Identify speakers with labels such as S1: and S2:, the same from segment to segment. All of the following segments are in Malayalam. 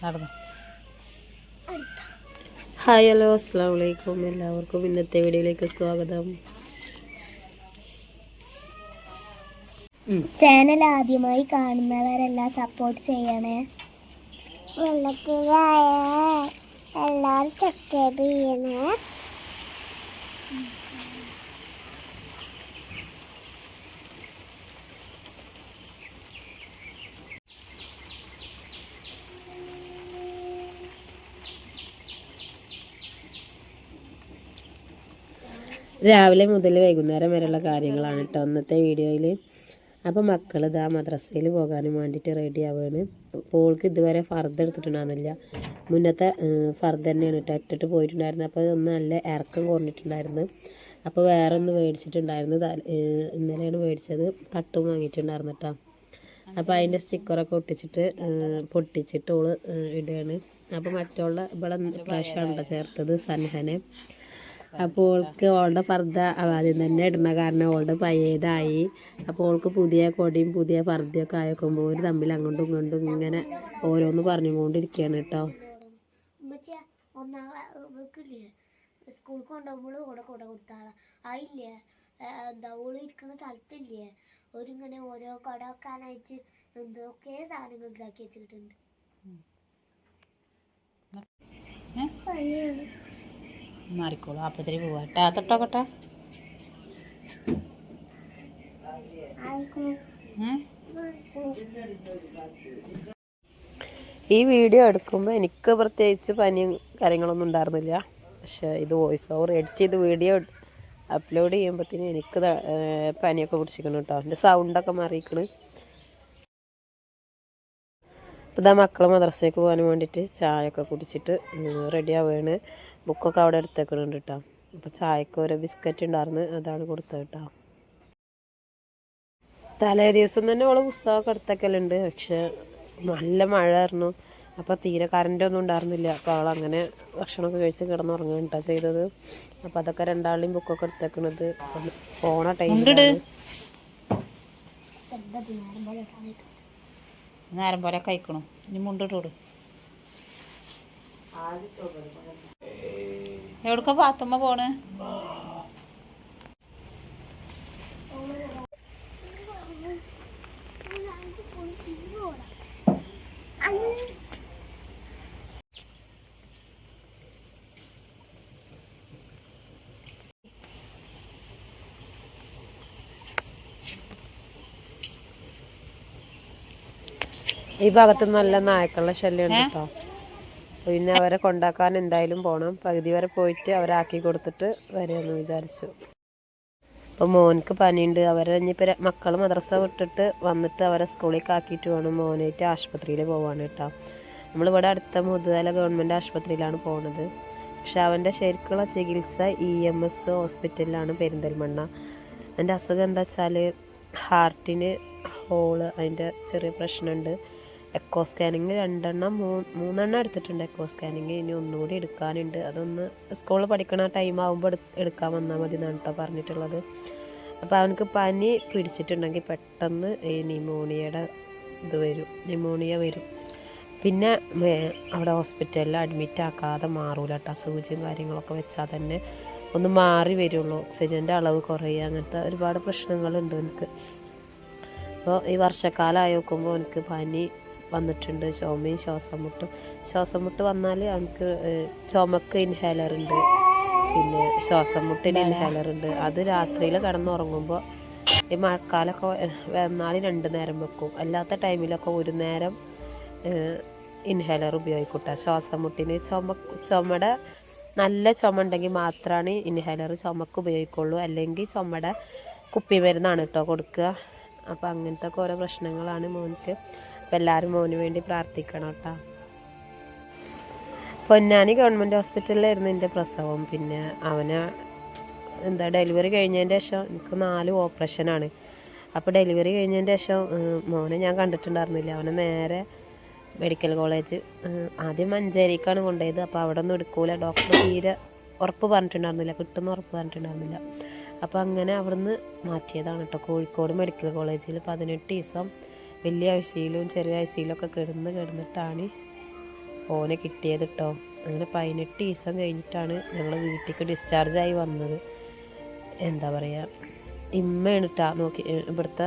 S1: നടന്നു.
S2: ഹായ് ഹലോ അസ്സാം വലൈക്കും. എല്ലാവർക്കും ഇന്നത്തെ വീഡിയോയിലേക്ക് സ്വാഗതം.
S3: ചാനൽ ആദ്യമായി കാണുന്നവരെല്ലാം സപ്പോർട്ട് ചെയ്യണേ. എല്ലാവരും സബ്സ്ക്രൈബ് ചെയ്യണേ.
S2: രാവിലെ മുതൽ വൈകുന്നേരം വരെയുള്ള കാര്യങ്ങളാണ് കേട്ടോ ഇന്നത്തെ വീഡിയോയിൽ. അപ്പോൾ മക്കൾ ഇതാ മദ്രസയിൽ പോകാനും വേണ്ടിയിട്ട് റെഡി ആവുകയാണ്. പോൾക്ക് ഇതുവരെ ഫർദ എടുത്തിട്ടുണ്ടായിരുന്നില്ല. മുന്നത്തെ ഫർദ തന്നെയാണ് കേട്ടോ ഇട്ടിട്ട് പോയിട്ടുണ്ടായിരുന്നത്. അപ്പോൾ ഒന്ന് നല്ല ഇറക്കം കുറഞ്ഞിട്ടുണ്ടായിരുന്നു. അപ്പോൾ വേറെ ഒന്ന് മേടിച്ചിട്ടുണ്ടായിരുന്നു. ഇന്നലെയാണ് മേടിച്ചത്. തട്ടും വാങ്ങിയിട്ടുണ്ടായിരുന്നു കേട്ടോ. അപ്പോൾ അതിൻ്റെ സ്റ്റിക്കറൊക്കെ പൊട്ടിച്ചിട്ട് ഓള് ഇടുകയാണ്. അപ്പോൾ മറ്റുള്ള ഇവിടെ പ്രാവശ്യമാണ് ചേർത്തത് സൻഹനെ. അപ്പോൾ ഓൾക്ക് ഓളുടെ പർദ്ദ ആദ്യം തന്നെ ഇടണ കാരണം ഓളുടെ പഴയതായി. അപ്പോൾ ഓൾക്ക് പുതിയ കൊടിയും പുതിയ പർദ്ദയൊക്കെ ആയേക്കുമ്പോൾ ഒരു തമ്മിൽ അങ്ങോട്ടും ഇങ്ങോട്ടും ഇങ്ങനെ ഓരോന്ന് പറഞ്ഞുകൊണ്ടിരിക്കുകയാണ് കേട്ടോ.
S3: സ്കൂളിൽ കൊണ്ടുപോകുമ്പോൾ കൊട കൊടുത്താളാ അതില്ലേ എന്താ ഓള് ഇരിക്കുന്ന സ്ഥലത്തില്ലേ ഒരിങ്ങനെ ഓരോ കൊട വെക്കാനായിട്ട് എന്തൊക്കെ സാധനങ്ങൾ ഇതാക്കി വെച്ചിട്ടുണ്ട്.
S1: മാറിക്കോളൂ. ആപ്പത്തിരി പോവാ തൊട്ടോക്കട്ടെ.
S2: ഈ വീഡിയോ എടുക്കുമ്പോൾ എനിക്ക് പ്രത്യേകിച്ച് പനിയും കാര്യങ്ങളൊന്നും ഉണ്ടായിരുന്നില്ല. പക്ഷേ ഇത് വോയിസ് ഓവർ എഡിറ്റ് ചെയ്ത് വീഡിയോ അപ്ലോഡ് ചെയ്യുമ്പോഴത്തേനും എനിക്ക് പനിയൊക്കെ പിടിച്ചിരിക്കണം കേട്ടോ. എൻ്റെ സൗണ്ടൊക്കെ മാറിയിരിക്കണ്. ഇപ്പോൾ ഇതാ മക്കൾ മദ്രസയ്ക്ക് പോകാൻ വേണ്ടിയിട്ട് ചായയൊക്കെ കുടിച്ചിട്ട് റെഡി ആവുകയാണ്. ബുക്കൊക്കെ അവിടെ എടുത്തേക്കണുണ്ട് കേട്ടോ. അപ്പോൾ ചായക്ക് ഓരോ ബിസ്ക്കറ്റ് ഉണ്ടായിരുന്നു, അതാണ് കൊടുത്തത് കേട്ടോ. തലേ ദിവസം തന്നെ ഓള് പുസ്തകമൊക്കെ എടുത്തേക്കലുണ്ട്. പക്ഷെ നല്ല മഴ ആയിരുന്നു. അപ്പോൾ തീരെ കറൻ്റൊന്നും ഉണ്ടായിരുന്നില്ല. അപ്പോൾ അവളങ്ങനെ ഭക്ഷണമൊക്കെ കഴിച്ച് കിടന്നുറങ്ങുകയാണ് കേട്ടോ ചെയ്തത്. അപ്പോൾ അതൊക്കെ രണ്ടാളുടെയും ബുക്കൊക്കെ എടുത്തേക്കണത് പോണ ടൈമിലാണ്.
S1: നേരം പോലെ കഴിക്കണം. ഇനി മുണ്ടിട്ടോട്. എവിടക്ക പാത്തുമ്മ പോണ്?
S2: ഈ ഭാഗത്ത് നല്ല നായ്ക്കളുടെ ശല്യം ഉണ്ട് കേട്ടോ. പിന്നെ അവരെ കൊണ്ടാക്കാൻ എന്തായാലും പോകണം. പകുതി വരെ പോയിട്ട് അവരാക്കി കൊടുത്തിട്ട് വരെയെന്ന് വിചാരിച്ചു. അപ്പോൾ മോനക്ക് പനിയുണ്ട്. അവരെ ഇനിയിപ്പോൾ മക്കൾ മദ്രസ വിട്ടിട്ട് വന്നിട്ട് അവരെ സ്കൂളിലേക്ക് ആക്കിയിട്ട് വേണം മോനായിട്ട് ആശുപത്രിയിൽ പോകാൻ കേട്ടോ. നമ്മളിവിടെ അടുത്ത മുതുതല ഗവൺമെൻറ് ആശുപത്രിയിലാണ് പോകുന്നത്. പക്ഷെ അവൻ്റെ ശരിക്കുള്ള ചികിത്സ EMS ഹോസ്പിറ്റലിലാണ് പെരിന്തൽമണ്ണ. എൻ്റെ അസുഖം എന്താ വെച്ചാൽ ഹാർട്ടിന് ഹോള്, അതിൻ്റെ ചെറിയ പ്രശ്നമുണ്ട്. എക്കോ സ്കാനിങ് 2-3 എടുത്തിട്ടുണ്ട്. എക്കോ സ്കാനിങ് ഇനി ഒന്നുകൂടി എടുക്കാനുണ്ട്. അതൊന്ന് സ്കൂളിൽ പഠിക്കണ ടൈം ആകുമ്പോൾ എടുക്കാൻ വന്നാൽ മതി എന്നാണ് കേട്ടോ പറഞ്ഞിട്ടുള്ളത്. അപ്പോൾ അവനക്ക് പനി പിടിച്ചിട്ടുണ്ടെങ്കിൽ പെട്ടെന്ന് ഈ ന്യൂമോണിയ വരും. പിന്നെ അവിടെ ഹോസ്പിറ്റലിൽ അഡ്മിറ്റ് ആക്കാതെ മാറൂല കേട്ടോ. സൂചിയും കാര്യങ്ങളൊക്കെ വെച്ചാൽ തന്നെ ഒന്ന് മാറി വരുള്ളൂ. ഓക്സിജൻ്റെ അളവ് കുറയുക, അങ്ങനത്തെ ഒരുപാട് പ്രശ്നങ്ങളുണ്ട് എനിക്ക്. അപ്പോൾ ഈ വർഷക്കാലമായി നോക്കുമ്പോൾ എനിക്ക് പനി വന്നിട്ടുണ്ട്. ചുമയും ശ്വാസം മുട്ട് വന്നാൽ എനിക്ക് ചുമക്ക് ഇൻഹേലറുണ്ട്, പിന്നെ ശ്വാസം മുട്ടിന് ഇൻഹേലറുണ്ട്. അത് രാത്രിയിൽ കിടന്നുറങ്ങുമ്പോൾ ഈ മഴക്കാലമൊക്കെ വന്നാൽ 2 നേരം വെക്കും. അല്ലാത്ത ടൈമിലൊക്കെ 1 നേരം ഇൻഹേലർ ഉപയോഗിക്കൂട്ടെ. ശ്വാസം മുട്ടിന് ചുമയുടെ നല്ല ചുമ ഉണ്ടെങ്കിൽ മാത്രമാണ് ഇൻഹേലർ ചുമക്ക് ഉപയോഗിക്കുള്ളൂ. അല്ലെങ്കിൽ ചുമയുടെ കുപ്പിമരുന്നാണ് കേട്ടോ കൊടുക്കുക. അപ്പോൾ അങ്ങനത്തെ ഒക്കെ ഓരോ പ്രശ്നങ്ങളാണ് മോനിക്ക്. അപ്പോൾ എല്ലാവരും മോന് വേണ്ടി പ്രാർത്ഥിക്കണം കേട്ടോ. പൊന്നാനി ഗവൺമെൻറ് ഹോസ്പിറ്റലിലായിരുന്നു എൻ്റെ പ്രസവം. പിന്നെ അവന് ഡെലിവറി കഴിഞ്ഞതിൻ്റെ ശേഷം എനിക്ക് 4 ഓപ്പറേഷനാണ്. അപ്പോൾ ഡെലിവറി കഴിഞ്ഞതിൻ്റെ ശേഷം മോനെ ഞാൻ കണ്ടിട്ടുണ്ടായിരുന്നില്ല. അവനെ നേരെ മെഡിക്കൽ കോളേജ്, ആദ്യം മഞ്ചേരിക്കാണ് കൊണ്ടുപോയത്. അപ്പോൾ അവിടെ ഒന്നും എടുക്കൂല, ഡോക്ടർ തീരെ ഉറപ്പ് പറഞ്ഞിട്ടുണ്ടായിരുന്നില്ല, കിട്ടുന്ന ഉറപ്പ് പറഞ്ഞിട്ടുണ്ടായിരുന്നില്ല. അപ്പോൾ അങ്ങനെ അവിടുന്ന് മാറ്റിയതാണ് കേട്ടോ. കോഴിക്കോട് മെഡിക്കൽ കോളേജിൽ 18 ദിവസം വലിയ ICUയിലും ചെറിയ ICUയിലൊക്കെ കിടന്നിട്ടാണ് ഓനെ കിട്ടിയത് കേട്ടോ. അങ്ങനെ 18 ദിവസം കഴിഞ്ഞിട്ടാണ് ഞങ്ങൾ വീട്ടിലേക്ക് ഡിസ്ചാർജായി വന്നത്. എന്താ പറയുക, ഇമ്മയാണ് കേട്ടോ നോക്കി, ഇവിടുത്തെ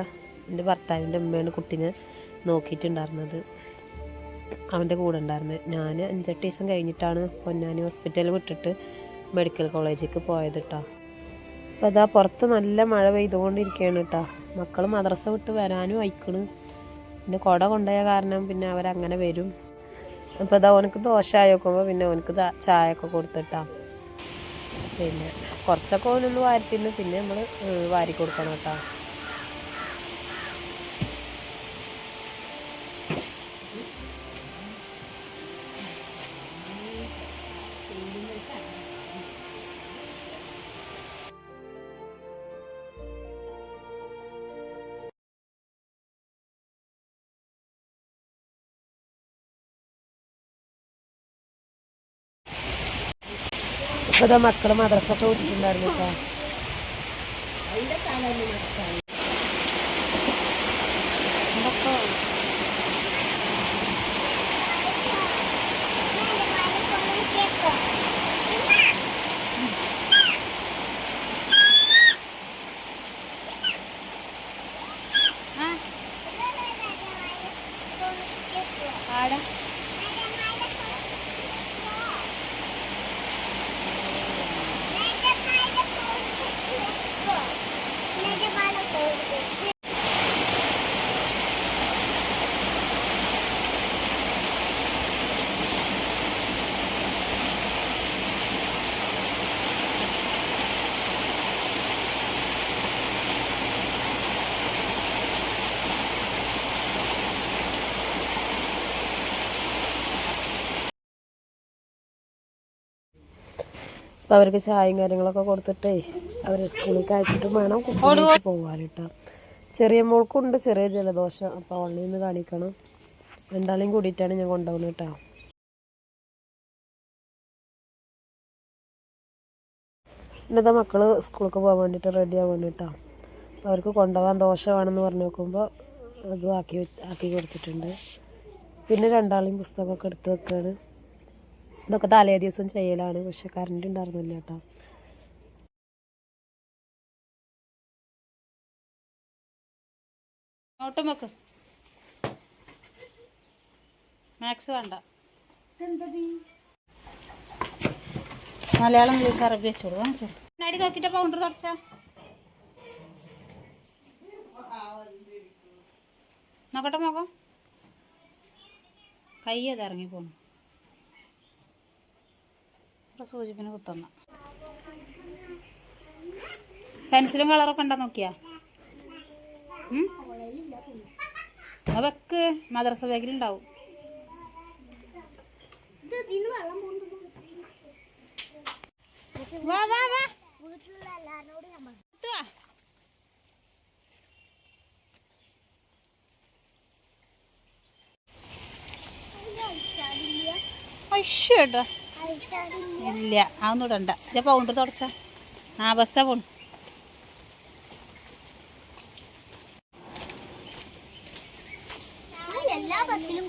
S2: എൻ്റെ ഭർത്താവിൻ്റെ ഉമ്മയാണ് കുട്ടീനെ നോക്കിയിട്ടുണ്ടായിരുന്നത്, അവൻ്റെ കൂടെ ഉണ്ടായിരുന്നത്. ഞാൻ 5-8 ദിവസം കഴിഞ്ഞിട്ടാണ് പൊന്നാനി ഹോസ്പിറ്റലിൽ വിട്ടിട്ട് മെഡിക്കൽ കോളേജിലേക്ക് പോയത് കേട്ടോ. അപ്പോൾ അതാ പുറത്ത് നല്ല മഴ പെയ്തുകൊണ്ടിരിക്കുകയാണ് കേട്ടോ. മക്കൾ മദ്രസ വിട്ട് വരാനും അയക്കണ്. പിന്നെ കുട കൊണ്ടുപോയ കാരണം പിന്നെ അവരങ്ങനെ വരും. അപ്പോൾ അതാ ഓനക്ക് ദോശ ആയോക്കുമ്പോൾ പിന്നെ ഓനക്ക് ചായ ഒക്കെ കൊടുത്തിട്ടാ. പിന്നെ കുറച്ചൊക്കെ ഓനൊന്ന് വാരത്തിന്, പിന്നെ നമ്മൾ വാരി കൊടുക്കണം കേട്ടോ. ഇപ്പോൾ ഇതാ മക്കൾ മദ്രസൊക്കെ വിട്ടിട്ടുണ്ടായിരുന്നു കേട്ടോ.
S1: ആടാ
S2: അപ്പോൾ അവർക്ക് ചായയും കാര്യങ്ങളൊക്കെ കൊടുത്തിട്ടേ അവർ സ്കൂളിലേക്ക് അയച്ചിട്ട് വേണം കുട്ടികൾക്ക് പോകാൻ കേട്ടോ. ചെറിയ മോൾക്കുണ്ട് ചെറിയ ജലദോഷം, അപ്പോൾ ഓൺലൈനിൽ നിന്ന് കാണിക്കണം. രണ്ടാളെയും കൂടിയിട്ടാണ് ഞാൻ കൊണ്ടുപോകുന്നത് കേട്ടോ. ഇന്നത്തെ മക്കൾ സ്കൂളിലേക്ക് പോകാൻ വേണ്ടിയിട്ട് റെഡി ആവാൻ കേട്ടോ. അപ്പോൾ അവർക്ക് കൊണ്ടുപോകാൻ ദോശ വേണമെന്ന് പറഞ്ഞു നോക്കുമ്പോൾ അതും ആക്കി കൊടുത്തിട്ടുണ്ട്. പിന്നെ രണ്ടാളെയും പുസ്തകമൊക്കെ എടുത്ത് വെക്കുകയാണ്. ഇതൊക്കെ തലേ ദിവസം ചെയ്യലാണ്, പക്ഷെ കറണ്ട് ഉണ്ടായിരുന്നില്ല കേട്ടോ.
S1: നോട്ടും വെക്ക്. മാത്സ് വേണ്ട, മലയാളം ഇംഗ്ലീഷ് അറബി വെച്ചോളൂ. വാങ്ങിച്ചോളൂ. അടി നോക്കിയിട്ട് പൗണ്ടർ തുടച്ച നോക്കട്ടെ നോക്കാം. കൈ അത് ഇറങ്ങി പോണു. സൂചിപ്പിന് കുത്തുന്ന പെൻസിലും കളറൊക്കെ ഉണ്ടോ നോക്കിയാ? അതൊക്കെ മദ്രസ ബാഗിലുണ്ടാവും. വാ വാ വാ അശ്ശേട്ടാ ഇല്ല, അതൊന്നും ഇടണ്ട. ഇത് പൗണ്ടർ തുടച്ച ആ ബസ്സാ പോണു.
S3: എല്ലാ ബസ്സിലും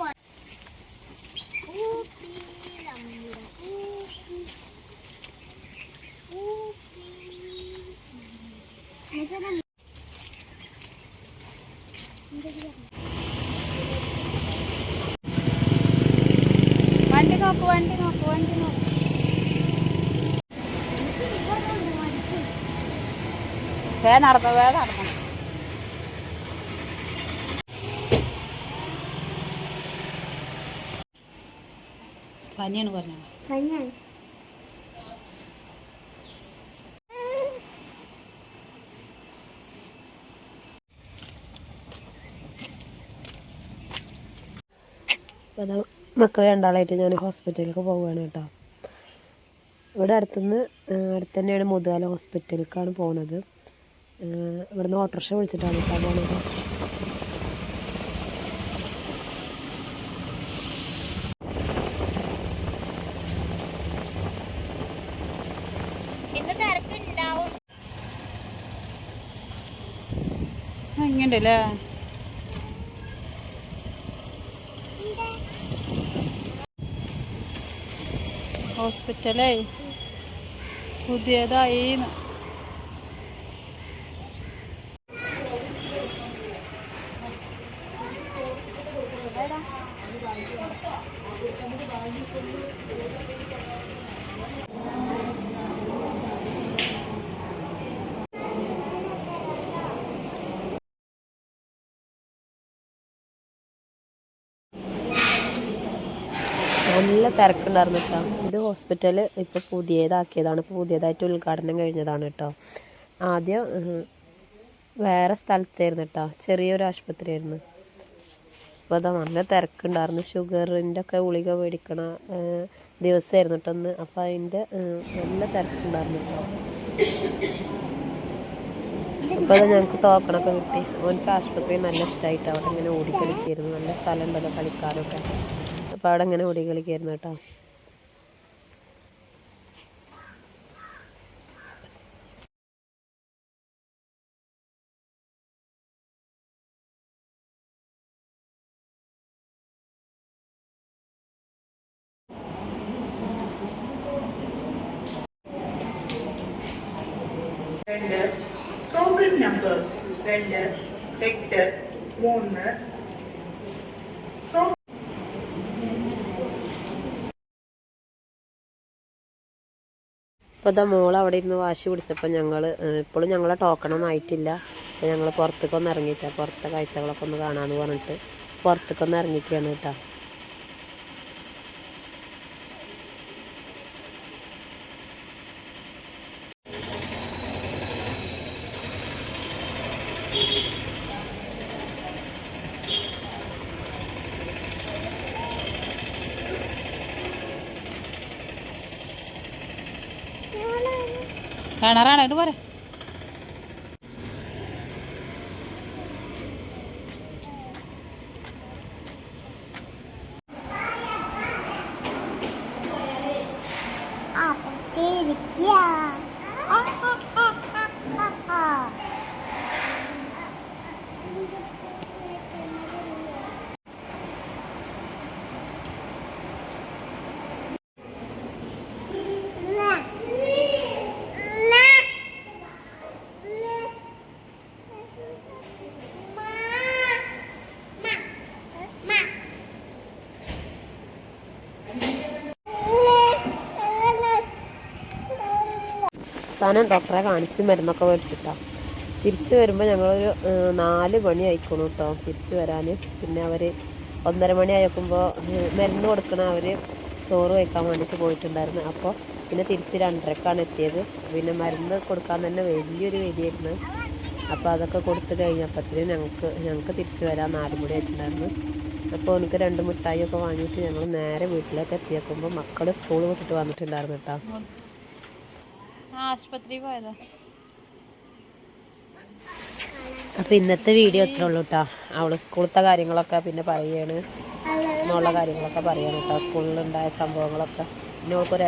S1: വണ്ടി നോക്ക്, വണ്ടി നോക്ക്, വണ്ടി നോക്ക്. നടന്നു നടന്നു. പനിയാണ് പറഞ്ഞത്.
S3: പനിയാണ്.
S2: അപ്പോൾ അത് മക്കളെ രണ്ടാളായിട്ട് ഞാൻ ഹോസ്പിറ്റലിലേക്ക് പോവുകയാണ് കേട്ടോ. ഇവിടെ അടുത്ത് തന്നെയാണ് മുതുകാല ഹോസ്പിറ്റലിലേക്കാണ് പോകുന്നത്. ഇവിടുന്ന് ഓട്ടോറിക്ഷ വിളിച്ചിട്ടാണ് കേട്ടോ പോകുന്നത്.
S1: ഇങ്ങണ്ടല്ലേ ഹോസ്പിറ്റലേ പുതിയതായി.
S2: നല്ല തിരക്കുണ്ടായിരുന്നു കേട്ടോ. ഇത് ഹോസ്പിറ്റൽ ഇപ്പോൾ പുതിയതാക്കിയതാണ്, പുതിയതായിട്ട് ഉദ്ഘാടനം കഴിഞ്ഞതാണ് കേട്ടോ. ആദ്യം വേറെ സ്ഥലത്തായിരുന്നു കേട്ടോ, ചെറിയൊരു ആശുപത്രിയായിരുന്നു. അപ്പോൾ അതാ നല്ല തിരക്കുണ്ടായിരുന്നു. ഷുഗറിൻ്റെ ഒക്കെ ഗുളിക മേടിക്കണ ദിവസമായിരുന്നു കേട്ടോ ഒന്ന്. അപ്പോൾ അതിൻ്റെ നല്ല തിരക്കുണ്ടായിരുന്നു കേട്ടോ. അപ്പോൾ അത് ഞങ്ങൾക്ക് ടോക്കണൊക്കെ കിട്ടി. അവനക്ക് ആശുപത്രി നല്ല ഇഷ്ടമായിട്ട് അവിടെ ഇങ്ങനെ ഓടിക്കളിക്കായിരുന്നു. നല്ല സ്ഥലം ഉണ്ടല്ലോ കളിക്കാനൊക്കെ. അപ്പോൾ അവിടെ ഇങ്ങനെ ഓടിക്കളിക്കായിരുന്നു കേട്ടോ.
S4: Programme number 2, 8, 3.
S2: അപ്പോൾ ഇതാ മോൾ അവിടെ ഇരുന്ന് വാശി പിടിച്ചപ്പോൾ ഞങ്ങൾ ഇപ്പോഴും ഞങ്ങളെ ടോക്കണൊന്നും ആയിട്ടില്ല. അപ്പോൾ ഞങ്ങൾ പുറത്തേക്കൊന്ന് ഇറങ്ങിയിട്ടാണ്, പുറത്തെ കാഴ്ചകളൊക്കെ ഒന്ന് കാണാമെന്ന് പറഞ്ഞിട്ട് പുറത്തേക്കൊന്ന് ഇറങ്ങിക്കുകയാണ് കേട്ടോ.
S1: കാണാറാണ് പോരെ.
S2: അവസാനം ഡോക്ടറെ കാണിച്ച് മരുന്നൊക്കെ മേടിച്ചിട്ടാണ് തിരിച്ച് വരുമ്പോൾ ഞങ്ങളൊരു 4 മണി ആയിക്കോണു കേട്ടോ തിരിച്ച് വരാൻ. പിന്നെ അവർ 1:30 മണി ആയക്കുമ്പോൾ മരുന്ന് കൊടുക്കണ അവർ ചോറ് വയ്ക്കാൻ വേണ്ടിയിട്ട് പോയിട്ടുണ്ടായിരുന്നു. അപ്പോൾ പിന്നെ തിരിച്ച് 2:30ക്കാണ് എത്തിയത്. പിന്നെ മരുന്ന് കൊടുക്കാൻ തന്നെ വലിയൊരു വരിയായിരുന്നു. അപ്പോൾ അതൊക്കെ കൊടുത്ത് കഴിഞ്ഞപ്പോഴത്തേനും ഞങ്ങൾക്ക് തിരിച്ച് വരാൻ 4 മണി ആയിട്ടുണ്ടായിരുന്നു. അപ്പോൾ എനിക്ക് 2 മിഠായിയൊക്കെ വാങ്ങിയിട്ട് ഞങ്ങൾ നേരെ വീട്ടിലേക്ക് എത്തിയേക്കുമ്പോൾ മക്കൾ സ്കൂൾ വിട്ടിട്ട് വന്നിട്ടുണ്ടായിരുന്നു കേട്ടോ.
S1: ആശുപത്രി പോയതാ.
S2: അപ്പോൾ ഇന്നത്തെ വീഡിയോ എത്ര ഉള്ളൂ കേട്ടോ. അവള് സ്കൂളത്തെ കാര്യങ്ങളൊക്കെ പിന്നെ പറയാണ്, എന്നുള്ള കാര്യങ്ങളൊക്കെ പറയാണ് കേട്ടോ, സ്കൂളിലുണ്ടായ സംഭവങ്ങളൊക്കെ. പിന്നെ അവൾക്കൊരു